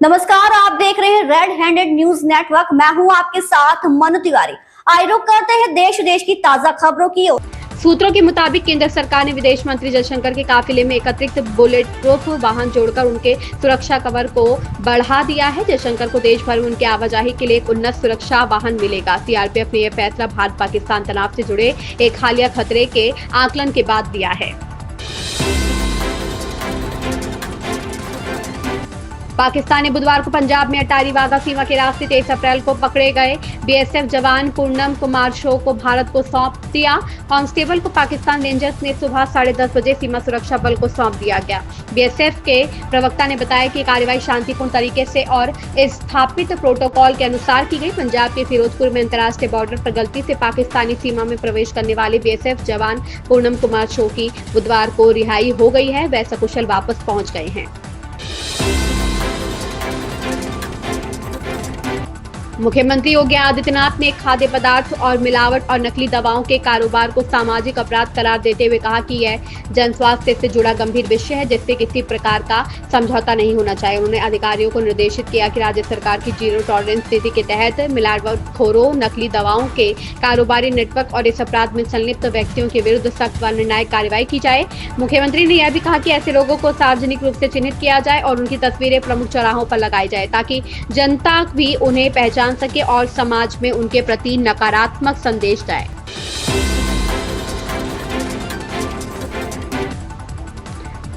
नमस्कार, आप देख रहे हैं रेड हैंडेड न्यूज नेटवर्क। मैं हूं आपके साथ मनु तिवारी। आइए रुक करते हैं देश विदेश की ताजा खबरों की ओर। सूत्रों के मुताबिक केंद्र सरकार ने विदेश मंत्री जयशंकर के काफिले में अतिरिक्त बुलेट प्रूफ वाहन जोड़कर उनके सुरक्षा कवर को बढ़ा दिया है। जयशंकर को देश भर में उनके आवाजाही के लिए एक उन्नत सुरक्षा वाहन मिलेगा। सीआरपीएफ ने यह फैसला भारत पाकिस्तान तनाव से जुड़े एक हालिया खतरे के आकलन के बाद दिया है। पाकिस्तान ने बुधवार को पंजाब में अटारी वाघा सीमा के रास्ते 23 अप्रैल को पकड़े गए बीएसएफ जवान पूनम कुमार शो को भारत को सौंप दिया। कांस्टेबल को पाकिस्तान रेंजर्स ने सुबह 10:30 बजे सीमा सुरक्षा बल को सौंप दिया गया। बीएसएफ के प्रवक्ता ने बताया कि कार्रवाई शांतिपूर्ण तरीके से और स्थापित प्रोटोकॉल के अनुसार की गई। पंजाब के फिरोजपुर में अंतर्राष्ट्रीय बॉर्डर पर गलती से पाकिस्तानी सीमा में प्रवेश करने वाले बीएसएफ जवान पूनम कुमार शो की बुधवार को रिहाई हो गई है। वह सकुशल वापस पहुंच गए हैं। मुख्यमंत्री योगी आदित्यनाथ ने खाद्य पदार्थ और मिलावट और नकली दवाओं के कारोबार को सामाजिक अपराध करार देते हुए कहा कि यह जन स्वास्थ्य से जुड़ा गंभीर विषय है जिससे किसी प्रकार का समझौता नहीं होना चाहिए। उन्होंने अधिकारियों को निर्देशित किया कि राज्य सरकार की जीरो टॉलरेंस नीति के तहत मिलावटखोरों, नकली दवाओं के कारोबारी नेटवर्क और इस अपराध में संलिप्त व्यक्तियों के विरुद्ध सख्त व निर्णायक कार्रवाई की जाए। मुख्यमंत्री ने यह भी कहा कि ऐसे लोगों को सार्वजनिक रूप से चिन्हित किया जाए और उनकी तस्वीरें प्रमुख चौराहों पर लगाई जाए ताकि जनता भी उन्हें पहचान सके और समाज में उनके प्रति नकारात्मक संदेश जाए।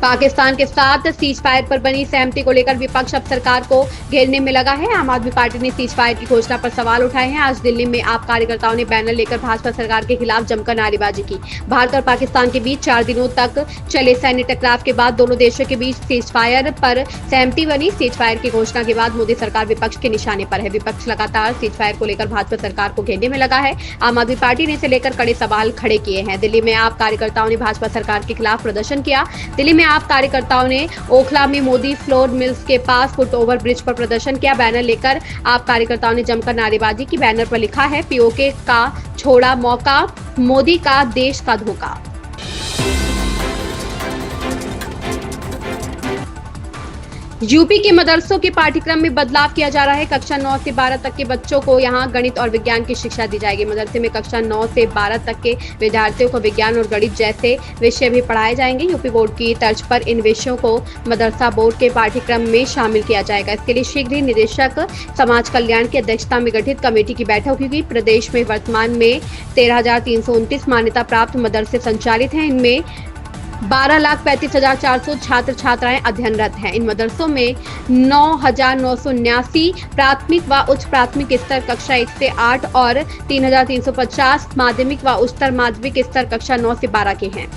पाकिस्तान के साथ सीज फायर पर बनी सहमति को लेकर विपक्ष अब सरकार को घेरने में लगा है। आम आदमी पार्टी ने सीज फायर की घोषणा पर सवाल उठाए हैं। आज दिल्ली में आप कार्यकर्ताओं ने बैनर लेकर भाजपा सरकार के खिलाफ जमकर नारेबाजी की। भारत और पाकिस्तान के बीच 4 दिनों तक चले सैन्य टकराव के बाद दोनों देशों के बीच सीज फायर पर सहमति बनी। सीज फायर की घोषणा के बाद मोदी सरकार विपक्ष के निशाने पर है। विपक्ष लगातार सीज फायर को लेकर भाजपा सरकार को घेरने में लगा है। आम आदमी पार्टी ने इसे लेकर कड़े सवाल खड़े किए हैं। दिल्ली में आप कार्यकर्ताओं ने भाजपा सरकार के खिलाफ प्रदर्शन किया। दिल्ली में आप कार्यकर्ताओं ने ओखला में मोदी फ्लोर मिल्स के पास फुट ओवर ब्रिज पर प्रदर्शन किया। बैनर लेकर आप कार्यकर्ताओं ने जमकर नारेबाजी की। बैनर पर लिखा है, पीओके का छोड़ा मौका, मोदी का देश का धोखा। यूपी के मदरसों के पाठ्यक्रम में बदलाव किया जा रहा है। कक्षा 9 से 12 तक के बच्चों को यहां गणित और विज्ञान की शिक्षा दी जाएगी। मदरसे में कक्षा 9 से 12 तक के विद्यार्थियों को विज्ञान और गणित जैसे विषय भी पढ़ाए जाएंगे। यूपी बोर्ड की तर्ज पर इन विषयों को मदरसा बोर्ड के पाठ्यक्रम में शामिल किया जाएगा। इसके लिए शीघ्र ही निदेशक समाज कल्याण की अध्यक्षता में गठित कमेटी की बैठक होगी। प्रदेश में वर्तमान में 13,329 मान्यता प्राप्त मदरसे संचालित हैं। इनमें 12,35,400 छात्र छात्राएं अध्ययनरत हैं। इन मदरसों में 9,979 प्राथमिक व उच्च प्राथमिक स्तर कक्षा 1 से 8 और 3,350 माध्यमिक व उच्चतर माध्यमिक स्तर कक्षा 9 से 12 के हैं।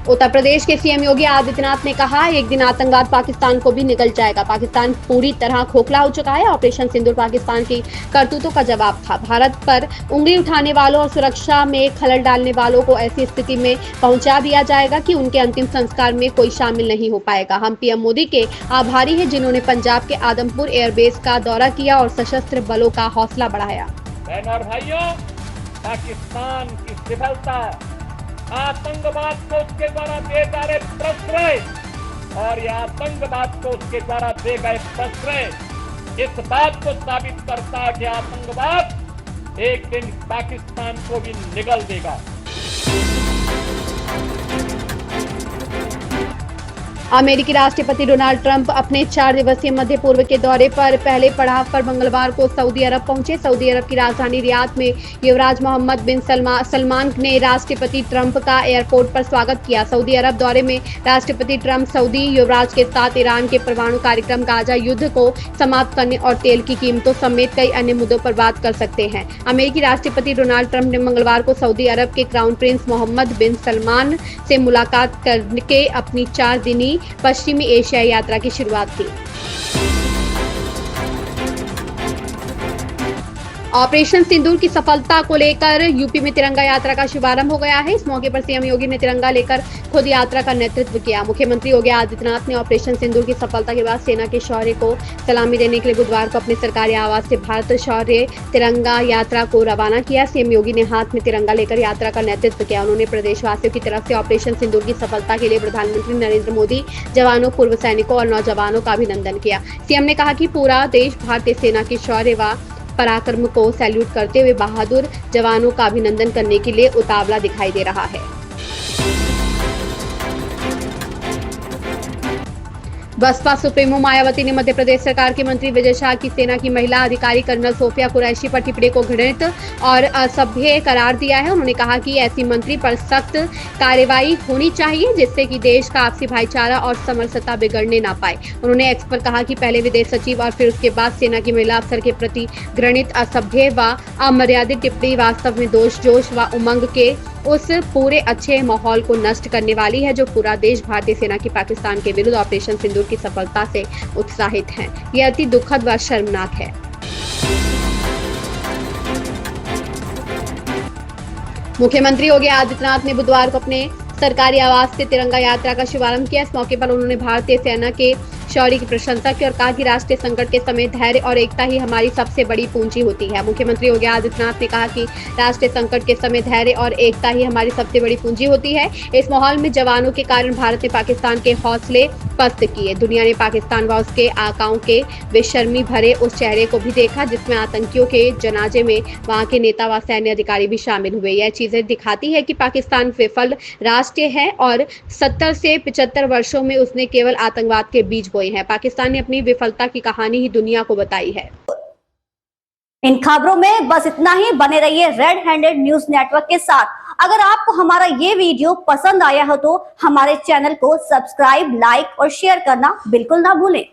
उत्तर प्रदेश के सीएम योगी आदित्यनाथ ने कहा, एक दिन आतंकवाद पाकिस्तान को भी निगल जाएगा। पाकिस्तान पूरी तरह खोखला हो चुका है। ऑपरेशन सिंदूर पाकिस्तान की करतूतों का जवाब था। भारत पर उंगली उठाने वालों और सुरक्षा में खलल डालने वालों को ऐसी स्थिति में पहुंचा दिया जाएगा कि उनके अंतिम संस्कार में कोई शामिल नहीं हो पाएगा। हम पीएम मोदी के आभारी हैं जिन्होंने पंजाब के आदमपुर एयरबेस का दौरा किया और सशस्त्र बलों का हौसला बढ़ाया। बहनों और भाइयों, पाकिस्तान की विफलता, आतंकवाद को उसके द्वारा दिए जा रहे प्रश्रय और यह आतंकवाद को उसके द्वारा दिए गए प्रश्रय इस बात को साबित करता है कि आतंकवाद एक दिन पाकिस्तान को भी निगल देगा। अमेरिकी राष्ट्रपति डोनाल्ड ट्रंप अपने 4 दिवसीय मध्य पूर्व के दौरे पर पहले पड़ाव पर मंगलवार को सऊदी अरब पहुंचे। सऊदी अरब की राजधानी रियाद में युवराज मोहम्मद बिन सलमान ने राष्ट्रपति ट्रंप का एयरपोर्ट पर स्वागत किया। सऊदी अरब दौरे में राष्ट्रपति ट्रंप सऊदी युवराज के साथ ईरान के परमाणु कार्यक्रम गाजा युद्ध को समाप्त करने और तेल की कीमतों समेत कई अन्य मुद्दों पर बात कर सकते हैं। अमेरिकी राष्ट्रपति डोनाल्ड ट्रंप ने मंगलवार को सऊदी अरब के क्राउन प्रिंस मोहम्मद बिन सलमान से मुलाकात करके अपनी 4 दिनी पश्चिमी एशिया यात्रा की शुरुआत की। ऑपरेशन सिंदूर की सफलता को लेकर यूपी में तिरंगा यात्रा का शुभारंभ हो गया है। इस मौके पर सीएम योगी ने तिरंगा लेकर खुद यात्रा का नेतृत्व किया। मुख्यमंत्री योगी आदित्यनाथ ने ऑपरेशन सिंदूर की सफलता के बाद सेना के शौर्य को सलामी देने के लिए बुधवार को अपने सरकारी आवास से भारत शौर्य तिरंगा यात्रा को रवाना किया। सीएम योगी ने हाथ में तिरंगा लेकर यात्रा का नेतृत्व किया। उन्होंने प्रदेशवासियों की तरफ से ऑपरेशन सिंदूर की सफलता के लिए प्रधानमंत्री नरेंद्र मोदी, जवानों, पूर्व सैनिकों और नौजवानों का अभिनंदन किया। सीएम ने कहा कि पूरा देश भारतीय सेना के शौर्य व पराक्रम को सैल्यूट करते हुए बहादुर जवानों का अभिनंदन करने के लिए उतावला दिखाई दे रहा है। बसपा सुप्रीमो मायावती ने मध्य प्रदेश सरकार के मंत्री विजय शाह की सेना की महिला अधिकारी कर्नल सोफिया कुरैशी पर टिप्पणी को घृणित और असभ्य करार दिया है। उन्होंने कहा कि ऐसी मंत्री पर सख्त कार्रवाई होनी चाहिए जिससे कि देश का आपसी भाईचारा और समरसता बिगड़ने ना पाए। उन्होंने एक्स पर कहा कि पहले विदेश सचिव और फिर उसके बाद सेना की महिला अफसर के प्रति घृणित, असभ्य व अमर्यादित टिप्पणी वास्तव में जोश व उमंग के उस पूरे अच्छे माहौल को नष्ट करने वाली है जो पूरा देश भारतीय सेना की पाकिस्तान के विरुद्ध ऑपरेशन सिंदूर की सफलता से उत्साहित है। यह अति दुखद व शर्मनाक है। मुख्यमंत्री योगी आदित्यनाथ ने बुधवार को अपने सरकारी आवास से तिरंगा यात्रा का शुभारंभ किया। इस मौके पर उन्होंने भारतीय सेना के शौर्य की प्रशंसा की और कहा कि राष्ट्रीय संकट के समय धैर्य और एकता ही हमारी सबसे बड़ी पूंजी होती है। मुख्यमंत्री योगी आदित्यनाथ ने कहा कि राष्ट्रीय संकट के समय धैर्य और एकता ही हमारी सबसे बड़ी पूंजी होती है। इस माहौल में जवानों के कारण भारत ने पाकिस्तान के हौसले पस्त किए। दुनिया ने पाकिस्तान व उसके आकाओं के बेशर्मी भरे उस चेहरे को भी देखा जिसमें आतंकियों के जनाजे में वहां के नेता व सैन्य अधिकारी भी शामिल हुए। यह चीजें दिखाती है कि पाकिस्तान विफल राष्ट्र है और 70 से 75 वर्षों में उसने केवल आतंकवाद के बीज बोए हैं। पाकिस्तान ने अपनी विफलता की कहानी ही दुनिया को बताई है। इन खबरों में बस इतना ही। बने रहिए रेड हैंडेड न्यूज नेटवर्क के साथ। अगर आपको हमारा ये वीडियो पसंद आया हो तो हमारे चैनल को सब्सक्राइब, लाइक और शेयर करना बिल्कुल ना भूलें।